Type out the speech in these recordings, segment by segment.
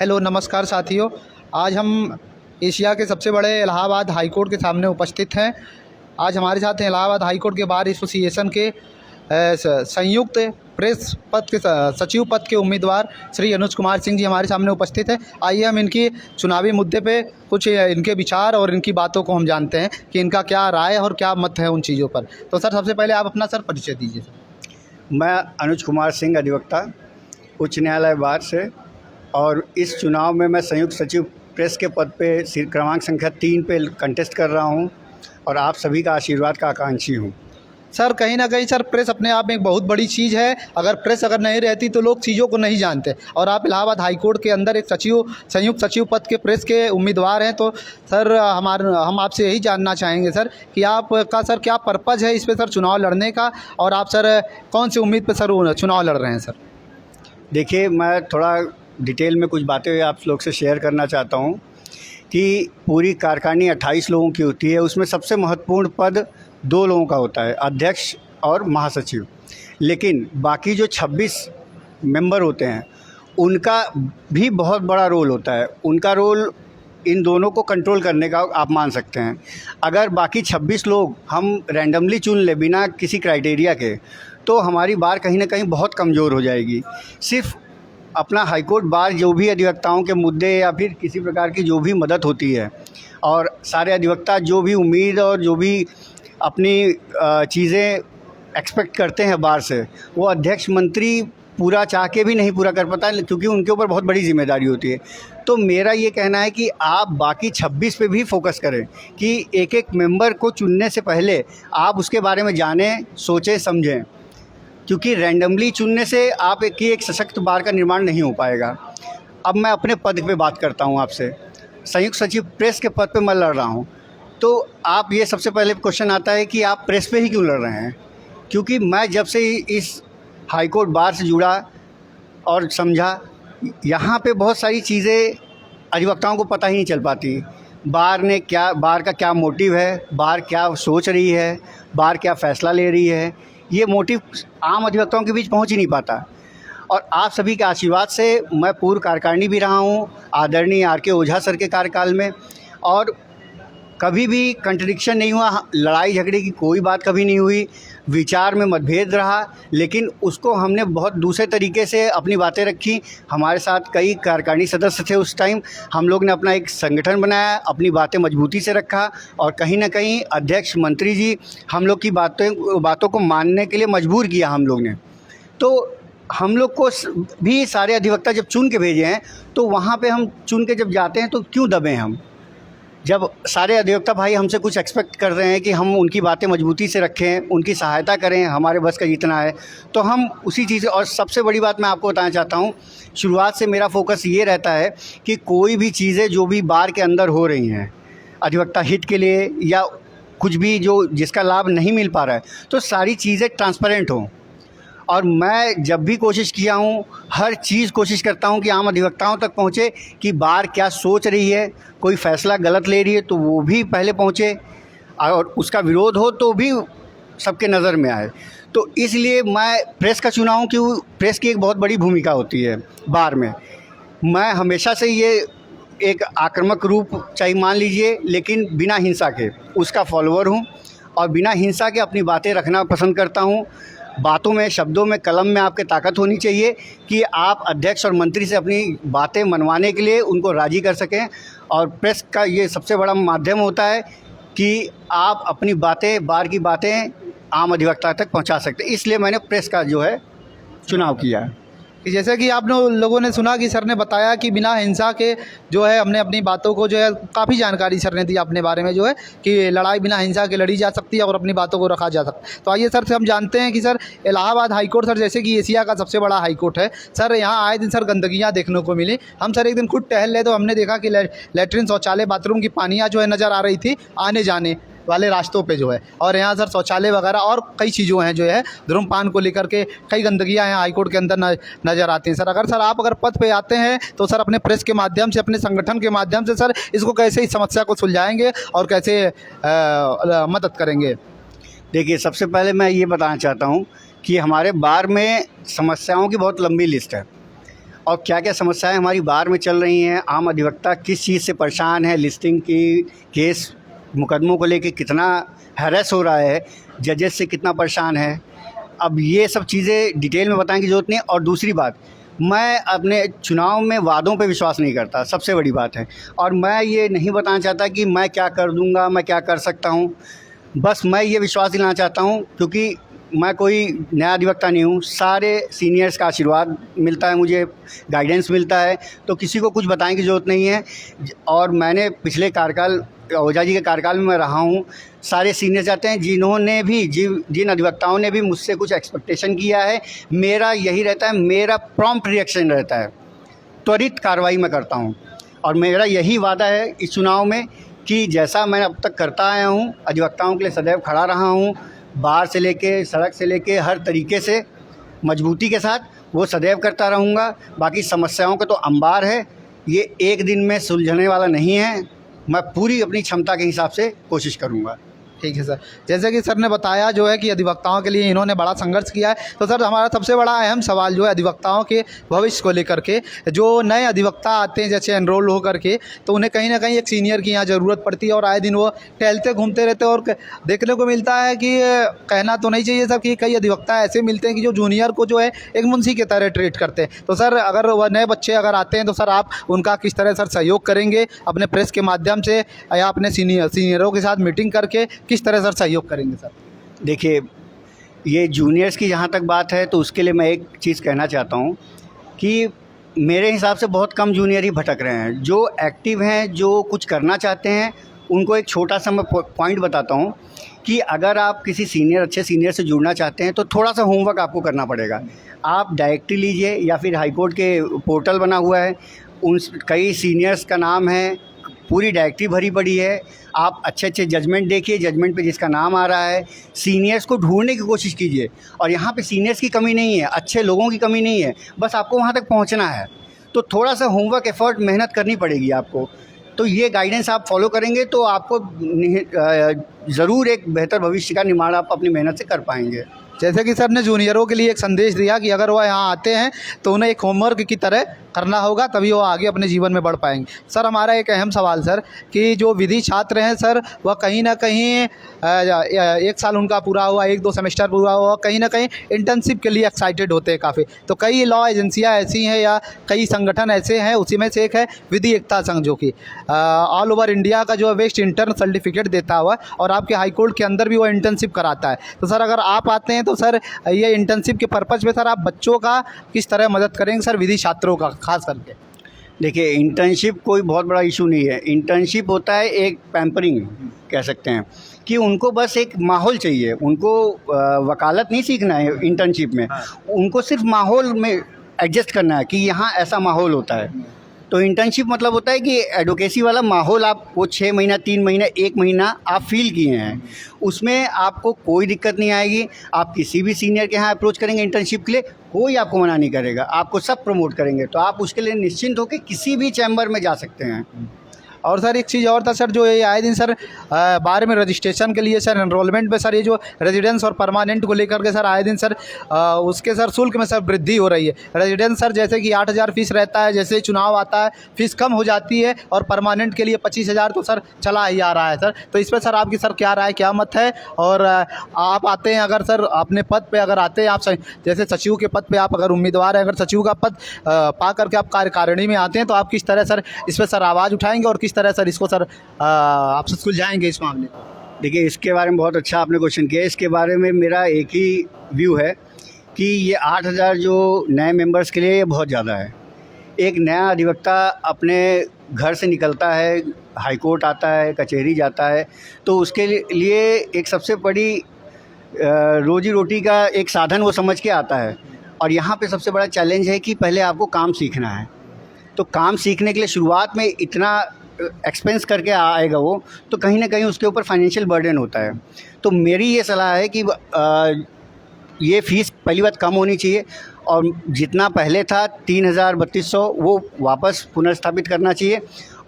Hello नमस्कार साथियों। आज हम एशिया के सबसे बड़े इलाहाबाद हाई कोर्ट के सामने उपस्थित हैं। आज हमारे साथ हैं इलाहाबाद हाई कोर्ट के बार एसोसिएशन के संयुक्त प्रेस पद के सचिव पद के उम्मीदवार श्री अनुज कुमार सिंह जी हमारे सामने उपस्थित हैं। आइए हम इनकी चुनावी मुद्दे पे कुछ इनके विचार और इनकी बातों को हम जानते हैं कि इनका क्या राय और क्या मत है उन चीज़ों पर। तो सर, सबसे पहले आप अपना सर परिचय दीजिए। मैं अनुज कुमार सिंह, अधिवक्ता, उच्च न्यायालय बार से, और इस चुनाव में मैं संयुक्त सचिव प्रेस के पद पे क्रमांक संख्या 3 पे कंटेस्ट कर रहा हूं और आप सभी का आशीर्वाद का आकांक्षी हूं। सर, कहीं ना कहीं सर प्रेस अपने आप में एक बहुत बड़ी चीज़ है। अगर प्रेस नहीं रहती तो लोग चीज़ों को नहीं जानते, और आप इलाहाबाद हाई कोर्ट के अंदर एक संयुक्त सचिव पद के प्रेस के उम्मीदवार हैं। तो सर, हम आपसे यही जानना चाहेंगे सर कि आपका सर क्या पर्पज़ है इस पर सर चुनाव लड़ने का, और आप सर कौन सी उम्मीद पर सर चुनाव लड़ रहे हैं सर? देखिए, मैं थोड़ा डिटेल में कुछ बातें आप लोग से शेयर करना चाहता हूं कि पूरी कार्यकारिणी 28 लोगों की होती है। उसमें सबसे महत्वपूर्ण पद 2 लोगों का होता है, अध्यक्ष और महासचिव। लेकिन बाकी जो 26 मेंबर होते हैं उनका भी बहुत बड़ा रोल होता है। उनका रोल इन दोनों को कंट्रोल करने का आप मान सकते हैं। अगर बाकी 26 लोग हम रैंडमली चुन ले बिना किसी क्राइटेरिया के, तो हमारी बार कहीं ना कहीं बहुत कमज़ोर हो जाएगी। सिर्फ अपना हाईकोर्ट बार जो भी अधिवक्ताओं के मुद्दे या फिर किसी प्रकार की जो भी मदद होती है, और सारे अधिवक्ता जो भी उम्मीद और जो भी अपनी चीज़ें एक्सपेक्ट करते हैं बार से, वो अध्यक्ष मंत्री पूरा चाह के भी नहीं पूरा कर पाता, क्योंकि उनके ऊपर बहुत बड़ी जिम्मेदारी होती है। तो मेरा ये कहना है कि आप बाकी 26 पे भी फोकस करें कि एक एक मेंबर को चुनने से पहले आप उसके बारे में जानें, सोचें, समझें, क्योंकि रैंडमली चुनने से आप एक सशक्त बार का निर्माण नहीं हो पाएगा। अब मैं अपने पद पे बात करता हूँ आपसे। संयुक्त सचिव प्रेस के पद पे मैं लड़ रहा हूँ। तो आप ये सबसे पहले क्वेश्चन आता है कि आप प्रेस पे ही क्यों लड़ रहे हैं? क्योंकि मैं जब से इस हाईकोर्ट बार से जुड़ा और समझा, यहाँ पे बहुत सारी चीज़ें अधिवक्ताओं को पता ही नहीं चल पाती। बार का क्या मोटिव है, बार क्या सोच रही है, बार क्या फ़ैसला ले रही है, ये मोटिव आम अधिवक्ताओं के बीच पहुंच ही नहीं पाता। और आप सभी के आशीर्वाद से मैं पूर्व कार्यकारिणी भी रहा हूं, आदरणीय आर के ओझा सर के कार्यकाल में, और कभी भी कंट्रडिक्शन नहीं हुआ, लड़ाई झगड़े की कोई बात कभी नहीं हुई। विचार में मतभेद रहा, लेकिन उसको हमने बहुत दूसरे तरीके से अपनी बातें रखी। हमारे साथ कई कार्यकारिणी सदस्य थे उस टाइम। हम लोग ने अपना एक संगठन बनाया, अपनी बातें मजबूती से रखा, और कहीं ना कहीं अध्यक्ष मंत्री जी हम लोग की बातों को मानने के लिए मजबूर किया हम लोग ने। तो हम लोग को भी सारे अधिवक्ता जब चुन के भेजे हैं, तो वहाँ पे हम चुन के जब जाते हैं तो क्यों दबें हम? जब सारे अधिवक्ता भाई हमसे कुछ एक्सपेक्ट कर रहे हैं कि हम उनकी बातें मजबूती से रखें, उनकी सहायता करें, हमारे बस का जितना है, तो हम उसी चीज़। और सबसे बड़ी बात मैं आपको बताना चाहता हूँ, शुरुआत से मेरा फोकस ये रहता है कि कोई भी चीज़ें जो भी बार के अंदर हो रही हैं अधिवक्ता हित के लिए, या कुछ भी जो जिसका लाभ नहीं मिल पा रहा है, तो सारी चीज़ें ट्रांसपेरेंट हों। और मैं जब भी कोशिश किया हूँ, हर चीज़ कोशिश करता हूँ कि आम अधिवक्ताओं तक पहुँचे कि बार क्या सोच रही है, कोई फ़ैसला गलत ले रही है तो वो भी पहले पहुँचे, और उसका विरोध हो तो भी सबके नज़र में आए। तो इसलिए मैं प्रेस का चुना हूँ कि प्रेस की एक बहुत बड़ी भूमिका होती है बार में। मैं हमेशा से ये एक आक्रामक रूप चाहे मान लीजिए, लेकिन बिना हिंसा के उसका फॉलोअर हूँ, और बिना हिंसा के अपनी बातें रखना पसंद करता हूँ। बातों में, शब्दों में, कलम में आपके ताकत होनी चाहिए कि आप अध्यक्ष और मंत्री से अपनी बातें मनवाने के लिए उनको राज़ी कर सकें। और प्रेस का ये सबसे बड़ा माध्यम होता है कि आप अपनी बातें, बार की बातें आम अधिवक्ता तक पहुंचा सकते हैं। इसलिए मैंने प्रेस का जो है चुनाव किया है। जैसे कि आप लोगों ने सुना कि सर ने बताया कि बिना हिंसा के जो है हमने अपनी बातों को जो है, काफ़ी जानकारी सर ने दी अपने बारे में, जो है कि लड़ाई बिना हिंसा के लड़ी जा सकती है और अपनी बातों को रखा जा सकता है। तो आइए सर से हम जानते हैं कि sir Allahabad high court, sir जैसे कि एशिया का सबसे बड़ा हाई कोर्ट है सर, यहाँ आए दिन सर गंदगियाँ देखने को मिली। हम सर एक दिन खुद टहल रहे तो हमने देखा कि लेटरिन, शौचालय, बाथरूम की पानियाँ जो है नज़र आ रही थी आने जाने वाले रास्तों पे जो है, और यहाँ सर शौचालय वगैरह और कई चीज़ों हैं जो है, धूम्रपान को लेकर के कई गंदगियाँ हैं हाईकोर्ट के अंदर नज़र आती हैं। सर अगर पद पे आते हैं तो सर अपने प्रेस के माध्यम से, अपने संगठन के माध्यम से सर इसको कैसे इस समस्या को सुलझाएंगे और कैसे मदद करेंगे? देखिए, सबसे पहले मैं ये बताना चाहता हूँ कि हमारे बार में समस्याओं की बहुत लंबी लिस्ट है, और क्या क्या समस्याएं हमारी बार में चल रही हैं, आम अधिवक्ता किस चीज़ से परेशान है, लिस्टिंग की केस मुकदमों को लेके कितना हैरेस हो रहा है, जजेस से कितना परेशान है। अब ये सब चीज़ें डिटेल में बताने की ज़रूरत नहीं है। और दूसरी बात, मैं अपने चुनाव में वादों पे विश्वास नहीं करता, सबसे बड़ी बात है। और मैं ये नहीं बताना चाहता कि मैं क्या कर दूंगा, मैं क्या कर सकता हूँ। बस मैं ये विश्वास दिलाना चाहता हूँ, क्योंकि मैं कोई नया अधिवक्ता नहीं हूँ, सारे सीनियर्स का आशीर्वाद मिलता है, मुझे गाइडेंस मिलता है, तो किसी को कुछ बताने की ज़रूरत नहीं है। और मैंने पिछले कार्यकाल, ओझा जी के कार्यकाल में मैं रहा हूँ, सारे सीनियर चाहते हैं, जिन्होंने भी जिन अधिवक्ताओं ने भी मुझसे कुछ एक्सपेक्टेशन किया है, मेरा यही रहता है, मेरा प्रॉम्प्ट रिएक्शन रहता है, त्वरित कार्रवाई मैं करता हूँ। और मेरा यही वादा है इस चुनाव में कि जैसा मैं अब तक करता आया हूँ, अधिवक्ताओं के लिए सदैव खड़ा रहा हूँ, बार से लेके सड़क से लेके हर तरीके से मजबूती के साथ, वो सदैव करता रहूँगा। बाकी समस्याओं का तो अंबार है, ये एक दिन में सुलझने वाला नहीं है। मैं पूरी अपनी क्षमता के हिसाब से कोशिश करूँगा। ठीक है सर, जैसे कि सर ने बताया जो है कि अधिवक्ताओं के लिए इन्होंने बड़ा संघर्ष किया है, तो सर हमारा सबसे बड़ा अहम सवाल जो है अधिवक्ताओं के भविष्य को लेकर के, जो नए अधिवक्ता आते हैं जैसे एनरोल हो करके, तो उन्हें कहीं ना कहीं एक सीनियर की यहाँ ज़रूरत पड़ती है और आए दिन वो टहलते घूमते रहते हैं। और देखने को मिलता है कि कहना तो नहीं चाहिए सर कि कई अधिवक्ता ऐसे मिलते हैं कि जो जूनियर को जो है एक मुंशी की तरह ट्रीट करते हैं। तो सर अगर वह नए बच्चे अगर आते हैं तो सर आप उनका किस तरह सर सहयोग करेंगे अपने प्रेस के माध्यम से या अपने सीनियरों के साथ मीटिंग करके किस तरह सर सहयोग करेंगे सर? देखिए, ये जूनियर्स की जहाँ तक बात है, तो उसके लिए मैं एक चीज़ कहना चाहता हूँ कि मेरे हिसाब से बहुत कम जूनियर ही भटक रहे हैं। जो एक्टिव हैं, जो कुछ करना चाहते हैं, उनको एक छोटा सा मैं पॉइंट बताता हूँ कि अगर आप किसी सीनियर, अच्छे सीनियर से जुड़ना चाहते हैं, तो थोड़ा सा होमवर्क आपको करना पड़ेगा। आप डायरेक्टरी लीजिए या फिर हाई कोर्ट के पोर्टल बना हुआ है, उन कई सीनियर्स का नाम है, पूरी डायरेक्टरी भरी पड़ी है। आप अच्छे अच्छे जजमेंट देखिए, जजमेंट पे जिसका नाम आ रहा है, सीनियर्स को ढूंढने की कोशिश कीजिए। और यहाँ पे सीनियर्स की कमी नहीं है, अच्छे लोगों की कमी नहीं है, बस आपको वहाँ तक पहुँचना है। तो थोड़ा सा होमवर्क, एफर्ट, मेहनत करनी पड़ेगी आपको। तो ये गाइडेंस आप फॉलो करेंगे तो आपको ज़रूर एक बेहतर भविष्य का निर्माण आप अपनी मेहनत से कर पाएंगे। जैसे कि सर ने जूनियरों के लिए एक संदेश दिया कि अगर वह यहाँ आते हैं तो उन्हें एक होमवर्क की तरह करना होगा, तभी वो आगे अपने जीवन में बढ़ पाएंगे। सर हमारा एक अहम सवाल सर कि जो विधि छात्र हैं सर, वह कहीं ना कहीं एक साल उनका पूरा हुआ, 1-2 सेमेस्टर पूरा हुआ, कहीं ना कहीं इंटर्नशिप के लिए एक्साइटेड होते हैं काफ़ी। तो कई लॉ एजेंसियाँ ऐसी हैं या कई संगठन ऐसे हैं, उसी में से एक है विधि एकता संघ, जो कि ऑल ओवर इंडिया का जो बेस्ट इंटर्न सर्टिफिकेट देता हुआ और आपके हाई कोर्ट के अंदर भी वो इंटर्नशिप कराता है। तो सर अगर आप आते हैं तो सर ये इंटर्नशिप के पर्पज़ में सर आप बच्चों का किस तरह मदद करेंगे सर, विधि छात्रों का खास करके? देखिए, इंटर्नशिप कोई बहुत बड़ा इशू नहीं है। इंटर्नशिप होता है एक पैम्परिंग, कह सकते हैं कि उनको बस एक माहौल चाहिए। उनको वकालत नहीं सीखना है इंटर्नशिप में, उनको सिर्फ माहौल में एडजस्ट करना है कि यहाँ ऐसा माहौल होता है। तो इंटर्नशिप मतलब होता है कि एडवोकेसी वाला माहौल आप वो 6 महीना, 3 महीना, 1 महीना आप फील किए हैं, उसमें आपको कोई दिक्कत नहीं आएगी। आप किसी भी सीनियर के यहाँ अप्रोच करेंगे इंटर्नशिप के लिए, कोई आपको मना नहीं करेगा, आपको सब प्रमोट करेंगे। तो आप उसके लिए निश्चिंत होकर किसी भी चैम्बर में जा सकते हैं। और सर एक चीज़ और था सर, जो ये आए दिन सर बारे में रजिस्ट्रेशन के लिए सर एनरोलमेंट में सर ये जो रेजिडेंस और परमानेंट को लेकर के सर आए दिन सर उसके सर शुल्क में सर वृद्धि हो रही है। रेजिडेंस सर जैसे कि 8,000 फीस रहता है, जैसे चुनाव आता है फीस कम हो जाती है, और परमानेंट के लिए 25,000 तो सर चला ही आ रहा है सर। तो इस पर सर आपकी सर क्या राय, क्या मत है? और आप आते हैं अगर सर अपने पद पर अगर आते हैं आप जैसे सचिव के पद पर आप अगर उम्मीदवार हैं, अगर सचिव का पद पा करके आप कार्यकारिणी में आते हैं, तो आप किस तरह सर इस पर सर आवाज़ उठाएंगे और किस तरह सर इसको सर आपसे सुलझाएंगे इस मामले को? देखिए, इसके बारे में बहुत अच्छा आपने क्वेश्चन किया। इसके बारे में मेरा एक ही व्यू है कि ये 8,000 जो नए मेंबर्स के लिए ये बहुत ज़्यादा है। एक नया अधिवक्ता अपने घर से निकलता है, हाई कोर्ट आता है, कचहरी जाता है, तो उसके लिए एक सबसे बड़ी रोजी रोटी का एक साधन वो समझ के आता है। और यहाँ पे सबसे बड़ा चैलेंज है कि पहले आपको काम सीखना है। तो काम सीखने के लिए शुरुआत में इतना एक्सपेंस करके आएगा वो, तो कहीं ना कहीं उसके ऊपर फाइनेंशियल बर्डन होता है। तो मेरी ये सलाह है कि ये फ़ीस पहली बात कम होनी चाहिए, और जितना पहले था 3,000-3,200 वो वापस पुनर्स्थापित करना चाहिए।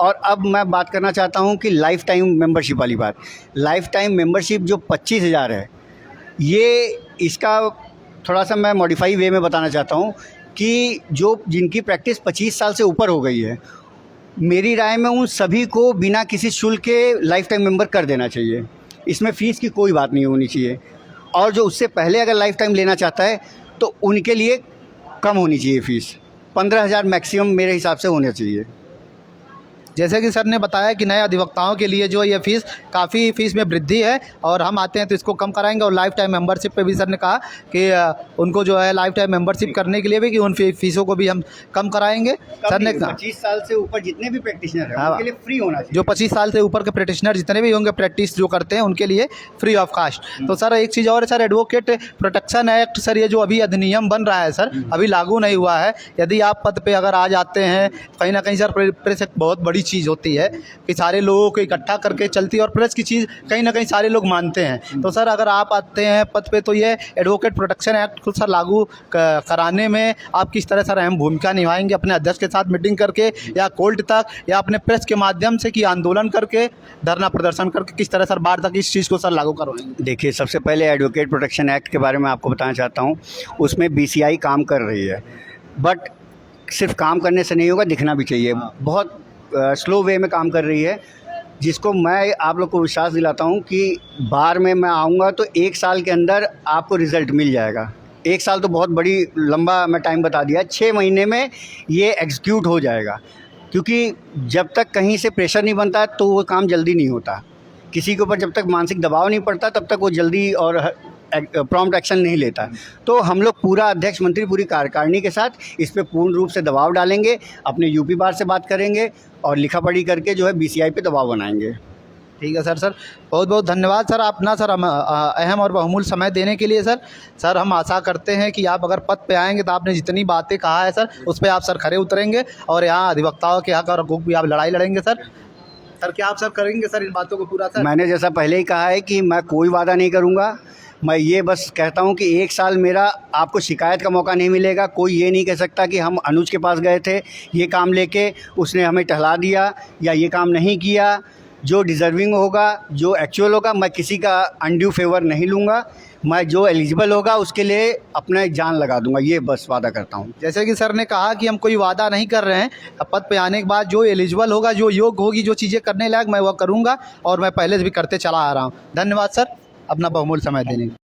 और अब मैं बात करना चाहता हूँ कि लाइफ टाइम मेंबरशिप वाली बात। लाइफ टाइम मेंबरशिप जो 25,000 है, ये इसका थोड़ा सा मैं मॉडिफाई वे में बताना चाहता हूँ कि जो जिनकी प्रैक्टिस 25 साल से ऊपर हो गई है, मेरी राय में उन सभी को बिना किसी शुल्क के लाइफ टाइम मेंबर कर देना चाहिए। इसमें फ़ीस की कोई बात नहीं होनी चाहिए। और जो उससे पहले अगर लाइफ टाइम लेना चाहता है तो उनके लिए कम होनी चाहिए फ़ीस। 15,000 मैक्सिमम मेरे हिसाब से होना चाहिए। जैसे कि सर ने बताया कि नए अधिवक्ताओं के लिए जो ये फ़ीस काफ़ी फ़ीस में वृद्धि है और हम आते हैं तो इसको कम कराएंगे। और लाइफ टाइम मेंबरशिप पे भी सर ने कहा कि उनको जो है लाइफ टाइम मेंबरशिप करने के लिए भी कि उन फ़ीसों को भी हम कम कराएंगे। सर ने 25 साल से ऊपर जितने भी प्रैक्टिशनर हैं हाँ, उनके लिए फ्री होना चाहिए। जो 25 साल से ऊपर के प्रैक्टिशनर जितने भी होंगे प्रैक्टिस जो करते हैं उनके लिए फ्री ऑफ कास्ट। तो सर एक चीज़ और है sir, advocate protection act sir, ये जो अभी अधिनियम बन रहा है सर, अभी लागू नहीं हुआ है। यदि आप पद पे अगर आ जाते हैं कहीं ना कहीं सर, प्रेस एक बहुत बड़ी चीज़ होती है कि सारे लोगों को इकट्ठा करके चलती है और प्रेस की चीज़ कहीं ना कहीं सारे लोग मानते हैं। तो सर अगर आप आते हैं पद पे तो ये एडवोकेट प्रोटेक्शन एक्ट को सर लागू कराने में आप किस तरह सर अहम भूमिका निभाएंगे, अपने अध्यक्ष के साथ मीटिंग करके या कोर्ट तक या अपने प्रेस के माध्यम से कि आंदोलन करके धरना प्रदर्शन करके किस तरह सर बाहर तक इस चीज़ को सर लागू करवाएंगे? देखिए, सबसे पहले एडवोकेट प्रोटेक्शन एक्ट के बारे में आपको बताना चाहता हूँ। उसमें BCI काम कर रही है, बट सिर्फ काम करने से नहीं होगा, दिखना भी चाहिए। बहुत स्लो वे में काम कर रही है, जिसको मैं आप लोग को विश्वास दिलाता हूँ कि बार में मैं आऊँगा तो 1 साल के अंदर आपको रिज़ल्ट मिल जाएगा। 1 साल तो बहुत बड़ी लंबा मैं टाइम बता दिया, 6 महीने में ये एग्जीक्यूट हो जाएगा। क्योंकि जब तक कहीं से प्रेशर नहीं बनता तो वो काम जल्दी नहीं होता। किसी के ऊपर जब तक मानसिक दबाव नहीं पड़ता तब तक वो जल्दी और प्रॉम्प्ट एक्शन नहीं लेता। तो हम लोग पूरा अध्यक्ष मंत्री पूरी कार्यकारिणी के साथ इस पे पूर्ण रूप से दबाव डालेंगे, अपने यूपी बार से बात करेंगे और लिखा पढ़ी करके जो है BCI पे दबाव बनाएंगे। ठीक है सर। सर बहुत बहुत धन्यवाद सर, अपना सर हम अहम और बहुमूल्य समय देने के लिए। सर हम आशा करते हैं कि आप अगर पद पे आएंगे तो आपने जितनी बातें कहा है सर उस पर आप सर खरे उतरेंगे और यहाँ अधिवक्ताओं के हक और हकूक़ भी आप लड़ाई लड़ेंगे। सर क्या आप सर करेंगे सर इन बातों को पूरा? सर मैंने जैसा पहले ही कहा है कि मैं कोई वादा नहीं करूँगा। मैं ये बस कहता हूँ कि 1 साल मेरा आपको शिकायत का मौका नहीं मिलेगा। कोई ये नहीं कह सकता कि हम अनुज के पास गए थे ये काम लेके, उसने हमें टहला दिया या ये काम नहीं किया। जो डिज़र्विंग होगा, जो एक्चुअल होगा, मैं किसी का अनड्यू फेवर नहीं लूँगा। मैं जो एलिजिबल होगा उसके लिए अपना जान लगा दूंगा, ये बस वादा करता हूँ। जैसे कि सर ने कहा कि हम कोई वादा नहीं कर रहे हैं, पद पे आने के बाद जो एलिजिबल होगा, जो योग्य होगी, जो चीज़ें करने लायक मैं वह करूँगा और मैं पहले से भी करते चला आ रहा हूँ। धन्यवाद सर अपना बहुमूल्य समय देने के लिए।